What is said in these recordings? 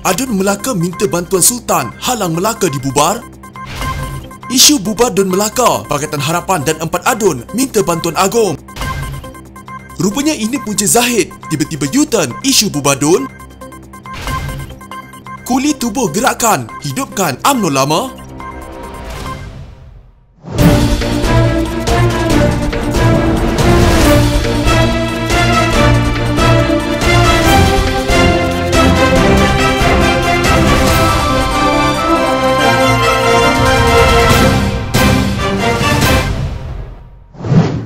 Adun Melaka minta bantuan Sultan, halang Melaka dibubar. Isu bubar Dun Melaka, Pakatan Harapan dan 4 adun minta bantuan Agong. Rupanya ini punca Zahid, tiba-tiba U-turn isu bubar Dun. Kuli tubuh gerakan, hidupkan UMNO lama.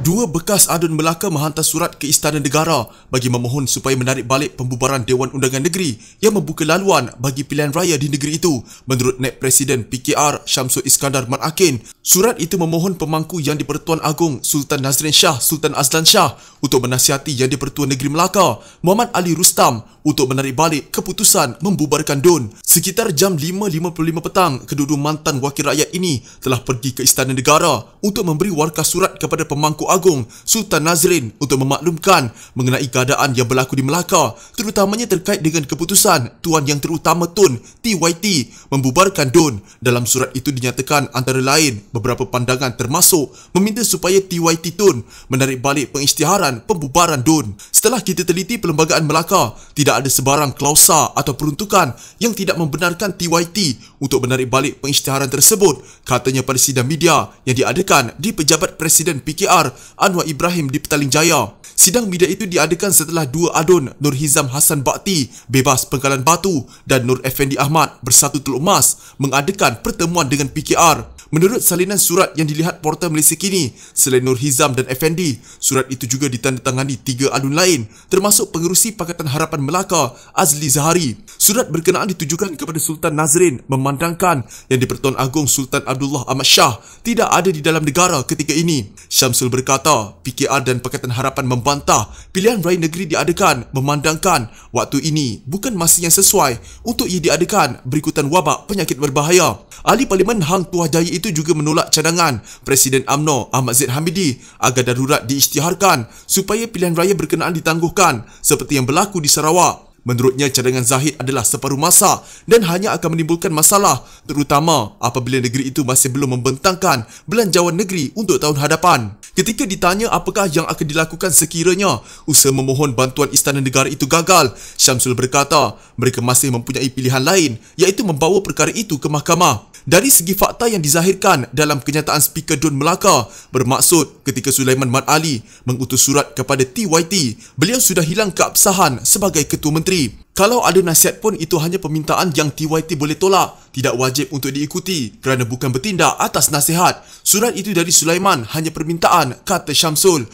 Dua bekas adun Melaka menghantar surat ke Istana Negara bagi memohon supaya menarik balik pembubaran Dewan Undangan Negeri yang membuka laluan bagi pilihan raya di negeri itu. Menurut Naib Presiden PKR Syamsul Iskandar Mat Akin, surat itu memohon pemangku Yang di-Pertuan Agong Sultan Nazrin Shah Sultan Azlan Shah untuk menasihati Yang di-Pertuan Negeri Melaka Muhammad Ali Rustam untuk menarik balik keputusan membubarkan DUN. Sekitar jam 5.55 petang, kedua-dua mantan wakil rakyat ini telah pergi ke Istana Negara untuk memberi warka surat kepada pemangku Agong Sultan Nazrin untuk memaklumkan mengenai keadaan yang berlaku di Melaka, terutamanya terkait dengan keputusan Tuan Yang Terutama Tun TYT membubarkan DUN. Dalam surat itu dinyatakan antara lain beberapa pandangan termasuk meminta supaya TYT Tun menarik balik pengisytiharan pembubaran DUN. Setelah kita teliti Perlembagaan Melaka, tidak ada sebarang klausa atau peruntukan yang tidak membenarkan TYT untuk menarik balik pengisytiharan tersebut, katanya pada sidang media yang diadakan di Pejabat Presiden PKR Anwar Ibrahim di Petaling Jaya. Sidang media itu diadakan setelah dua adun Nur Hizam Hassan Bakti bebas penggalan batu dan Nur Effendi Ahmad Bersatu Teluk Emas mengadakan pertemuan dengan PKR. Menurut salinan surat yang dilihat Portal Malaysia Kini, selain Nur Hizam dan Effendi, surat itu juga ditandatangani 3 adun lain termasuk Pengerusi Pakatan Harapan Melaka Azli Zahari. Surat berkenaan ditujukan kepada Sultan Nazrin memandangkan Yang di-Pertuan Agong Sultan Abdullah Ahmad Shah tidak ada di dalam negara ketika ini. Syamsul berkata, PKR dan Pakatan Harapan membantah pilihan raya negeri diadakan memandangkan waktu ini bukan masa yang sesuai untuk ia diadakan berikutan wabak penyakit berbahaya. Ahli Parlimen Hang Tuah Jaya itu juga menolak cadangan Presiden UMNO Ahmad Zaid Hamidi agar darurat diisytiharkan supaya pilihan raya berkenaan ditangguhkan seperti yang berlaku di Sarawak. Menurutnya, cadangan Zahid adalah separuh masa dan hanya akan menimbulkan masalah, terutama apabila negeri itu masih belum membentangkan belanjawan negeri untuk tahun hadapan. Ketika ditanya apakah yang akan dilakukan sekiranya usaha memohon bantuan Istana Negara itu gagal, Syamsul berkata mereka masih mempunyai pilihan lain, iaitu membawa perkara itu ke mahkamah. Dari segi fakta yang dizahirkan dalam kenyataan Speaker DUN Melaka, bermaksud ketika Sulaiman Mat Ali mengutus surat kepada TYT, beliau sudah hilang keabsahan sebagai Ketua Menteri. Kalau ada nasihat pun itu hanya permintaan yang TYT boleh tolak, tidak wajib untuk diikuti kerana bukan bertindak atas nasihat. Surat itu dari Sulaiman hanya permintaan, kata Syamsul.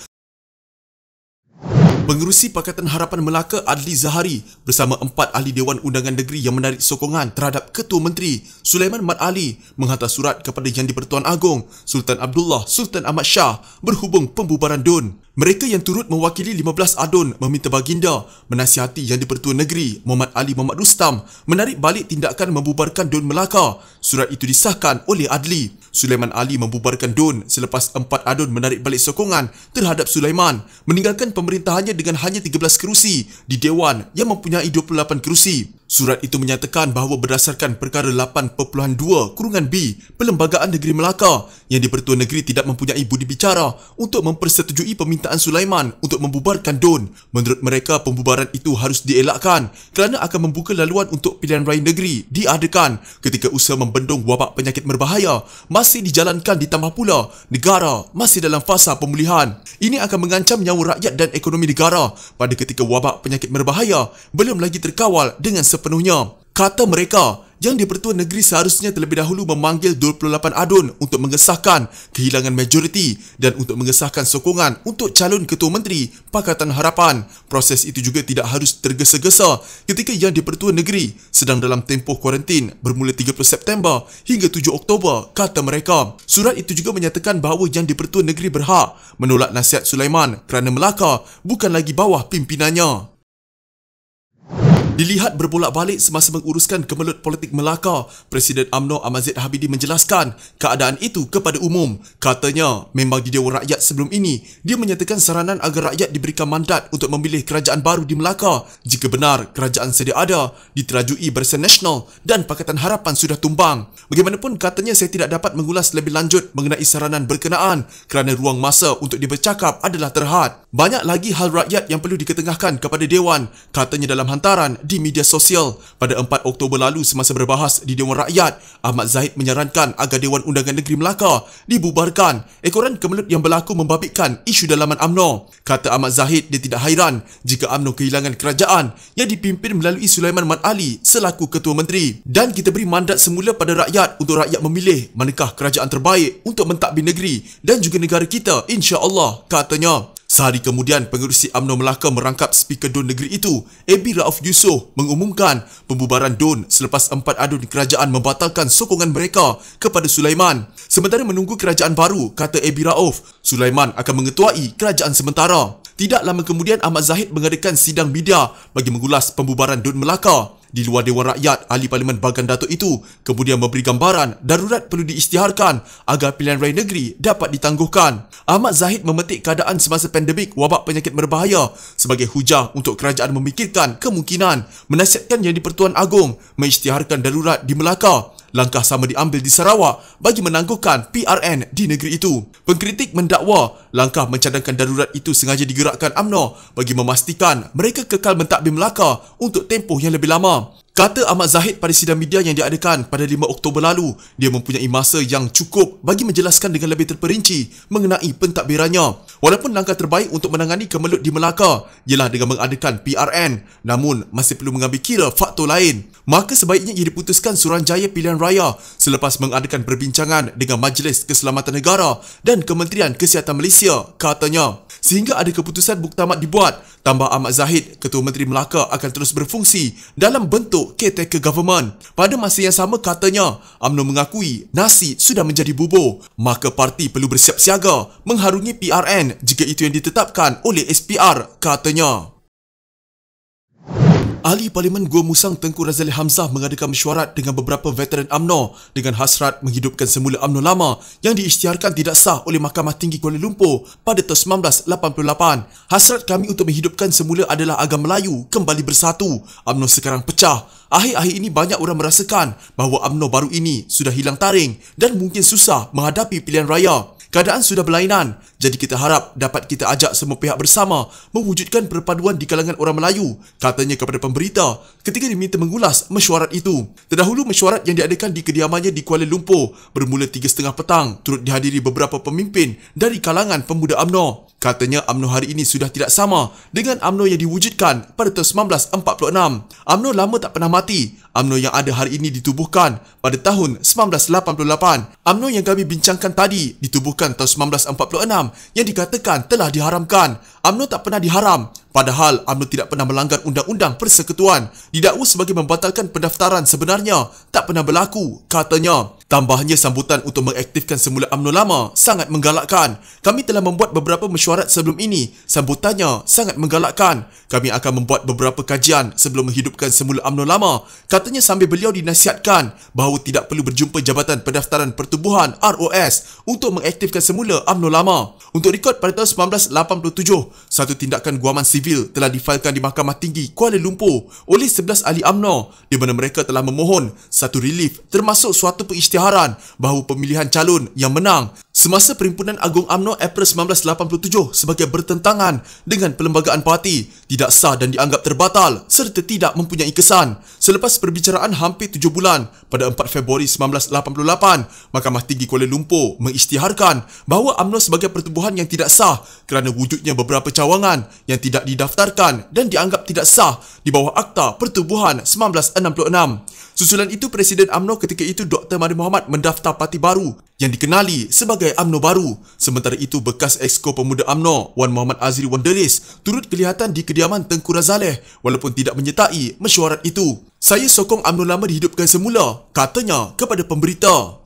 Pengerusi Pakatan Harapan Melaka Adli Zahari bersama 4 ahli Dewan Undangan Negeri yang menarik sokongan terhadap Ketua Menteri Sulaiman Mat Ali menghantar surat kepada Yang di-Pertuan Agong Sultan Abdullah Sultan Ahmad Shah berhubung pembubaran DUN. Mereka yang turut mewakili 15 adun meminta baginda menasihati Yang di-Pertuan Negeri Muhammad Ali Muhammad Rustam menarik balik tindakan membubarkan DUN Melaka. Surat itu disahkan oleh Adli. Sulaiman Ali membubarkan DUN selepas 4 adun menarik balik sokongan terhadap Sulaiman, meninggalkan pemerintahannya dengan hanya 13 kerusi di Dewan yang mempunyai 28 kerusi. Surat itu menyatakan bahawa berdasarkan perkara 8.2/B Perlembagaan Negeri Melaka, Yang di-Pertuan Negeri tidak mempunyai budi bicara untuk mempersetujui permintaan Sulaiman untuk membubarkan DUN. Menurut mereka, pembubaran itu harus dielakkan kerana akan membuka laluan untuk pilihan raya negeri diadakan ketika usaha membendung wabak penyakit berbahaya masih dijalankan, ditambah pula negara masih dalam fasa pemulihan. Ini akan mengancam nyawa rakyat dan ekonomi negara pada ketika wabak penyakit berbahaya belum lagi terkawal dengan sepenuhnya. Kata mereka, Yang di-Pertuan Negeri seharusnya terlebih dahulu memanggil 28 adun untuk mengesahkan kehilangan majoriti dan untuk mengesahkan sokongan untuk calon Ketua Menteri Pakatan Harapan. Proses itu juga tidak harus tergesa-gesa ketika Yang di-Pertuan Negeri sedang dalam tempoh kuarantin bermula 30 September hingga 7 Oktober, kata mereka. Surat itu juga menyatakan bahawa Yang di-Pertuan Negeri berhak menolak nasihat Sulaiman kerana Melaka bukan lagi bawah pimpinannya. Dilihat berbolak-balik semasa menguruskan kemelut politik Melaka, Presiden UMNO Ahmad Zaid Habibie menjelaskan keadaan itu kepada umum. Katanya, memang di Dewan Rakyat sebelum ini, dia menyatakan saranan agar rakyat diberikan mandat untuk memilih kerajaan baru di Melaka. Jika benar kerajaan sedia ada, diterajui Barisan Nasional dan Pakatan Harapan sudah tumbang. Bagaimanapun, katanya saya tidak dapat mengulas lebih lanjut mengenai saranan berkenaan kerana ruang masa untuk dia bercakap adalah terhad. Banyak lagi hal rakyat yang perlu diketengahkan kepada Dewan, katanya dalam hantaran di media sosial. Pada 4 Oktober lalu semasa berbahas di Dewan Rakyat, Ahmad Zahid menyarankan agar Dewan Undangan Negeri Melaka dibubarkan. Ekoran kemelut yang berlaku membabitkan isu dalaman UMNO. Kata Ahmad Zahid, dia tidak hairan jika UMNO kehilangan kerajaan yang dipimpin melalui Sulaiman Mat Ali selaku Ketua Menteri. Dan kita beri mandat semula pada rakyat untuk rakyat memilih manakah kerajaan terbaik untuk mentadbir negeri dan juga negara kita, insya-Allah, katanya. Sehari kemudian, pengerusi UMNO Melaka merangkap Speaker DUN negeri itu, AB Rauf Yusof, mengumumkan pembubaran DUN selepas 4 adun kerajaan membatalkan sokongan mereka kepada Sulaiman. Sementara menunggu kerajaan baru, kata AB Rauf, Sulaiman akan mengetuai kerajaan sementara. Tidak lama kemudian, Ahmad Zahid mengadakan sidang media bagi mengulas pembubaran DUN Melaka. Di luar Dewan Rakyat, Ahli Parlimen Bagan Datuk itu kemudian memberi gambaran darurat perlu diisytiharkan agar pilihan raya negeri dapat ditangguhkan. Ahmad Zahid memetik keadaan semasa pandemik wabak penyakit berbahaya sebagai hujah untuk kerajaan memikirkan kemungkinan menasihatkan Yang di-Pertuan Agong mengisytiharkan darurat di Melaka. Langkah sama diambil di Sarawak bagi menangguhkan PRN di negeri itu. Pengkritik mendakwa langkah mencadangkan darurat itu sengaja digerakkan UMNO bagi memastikan mereka kekal mentadbir Melaka untuk tempoh yang lebih lama. Kata Ahmad Zahid pada sidang media yang diadakan pada 5 Oktober lalu, dia mempunyai masa yang cukup bagi menjelaskan dengan lebih terperinci mengenai pentadbirannya. Walaupun langkah terbaik untuk menangani kemelut di Melaka ialah dengan mengadakan PRN, namun masih perlu mengambil kira faktor lain. Maka sebaiknya ia diputuskan Suruhanjaya Pilihan Raya selepas mengadakan perbincangan dengan Majlis Keselamatan Negara dan Kementerian Kesihatan Malaysia, katanya. Sehingga ada keputusan muktamad dibuat, tambah Ahmad Zahid, Ketua Menteri Melaka akan terus berfungsi dalam bentuk caretaker government. Pada masa yang sama, katanya, UMNO mengakui nasi sudah menjadi bubur, maka parti perlu bersiap siaga mengharungi PRN jika itu yang ditetapkan oleh SPR, katanya. Ahli Parlimen Gua Musang Tengku Razali Hamzah mengadakan mesyuarat dengan beberapa veteran UMNO dengan hasrat menghidupkan semula UMNO lama yang diisytiharkan tidak sah oleh Mahkamah Tinggi Kuala Lumpur pada tahun 1988. Hasrat kami untuk menghidupkan semula adalah agar Melayu kembali bersatu. UMNO sekarang pecah. Akhir-akhir ini banyak orang merasakan bahawa UMNO baru ini sudah hilang taring dan mungkin susah menghadapi pilihan raya. Keadaan sudah berlainan, jadi kita harap dapat kita ajak semua pihak bersama mewujudkan perpaduan di kalangan orang Melayu, katanya kepada pemberita ketika diminta mengulas mesyuarat itu. Terdahulu, mesyuarat yang diadakan di kediamannya di Kuala Lumpur bermula 3.30 petang turut dihadiri beberapa pemimpin dari kalangan pemuda UMNO. Katanya UMNO hari ini sudah tidak sama dengan UMNO yang diwujudkan pada tahun 1946. UMNO lama tak pernah mati. UMNO yang ada hari ini ditubuhkan pada tahun 1988. UMNO yang kami bincangkan tadi ditubuhkan tahun 1946 yang dikatakan telah diharamkan. UMNO tak pernah diharam. Padahal UMNO tidak pernah melanggar Undang-Undang Persekutuan. Didakwa sebagai membatalkan pendaftaran sebenarnya tak pernah berlaku, katanya. Tambahnya, sambutan untuk mengaktifkan semula UMNO lama sangat menggalakkan. Kami telah membuat beberapa mesyuarat sebelum ini. Sambutannya sangat menggalakkan. Kami akan membuat beberapa kajian sebelum menghidupkan semula UMNO lama. Katanya sambil beliau dinasihatkan bahawa tidak perlu berjumpa Jabatan Pendaftaran Pertubuhan ROS untuk mengaktifkan semula UMNO lama. Untuk rekod, pada tahun 1987, satu tindakan guaman sivil telah difailkan di Mahkamah Tinggi Kuala Lumpur oleh 11 ahli UMNO di mana mereka telah memohon satu relief termasuk suatu pengisytiharan bahawa pemilihan calon yang menang semasa Perhimpunan Agung UMNO April 1987 sebagai bertentangan dengan perlembagaan parti tidak sah dan dianggap terbatal serta tidak mempunyai kesan. Selepas perbicaraan hampir 7 bulan, pada 4 Februari 1988, Mahkamah Tinggi Kuala Lumpur mengisytiharkan bahawa UMNO sebagai pertubuhan yang tidak sah kerana wujudnya beberapa cawangan yang tidak didaftarkan dan dianggap tidak sah di bawah Akta Pertubuhan 1966. Susulan itu, Presiden UMNO ketika itu Dr. Mahathir Mohamad mendaftar parti baru yang dikenali sebagai UMNO Baru. Sementara itu, bekas Exco Pemuda UMNO Wan Muhammad Azri Wanderis turut kelihatan di kediaman Tengku Razaleh walaupun tidak menyertai mesyuarat itu. Saya sokong UMNO lama dihidupkan semula, katanya kepada pemberita.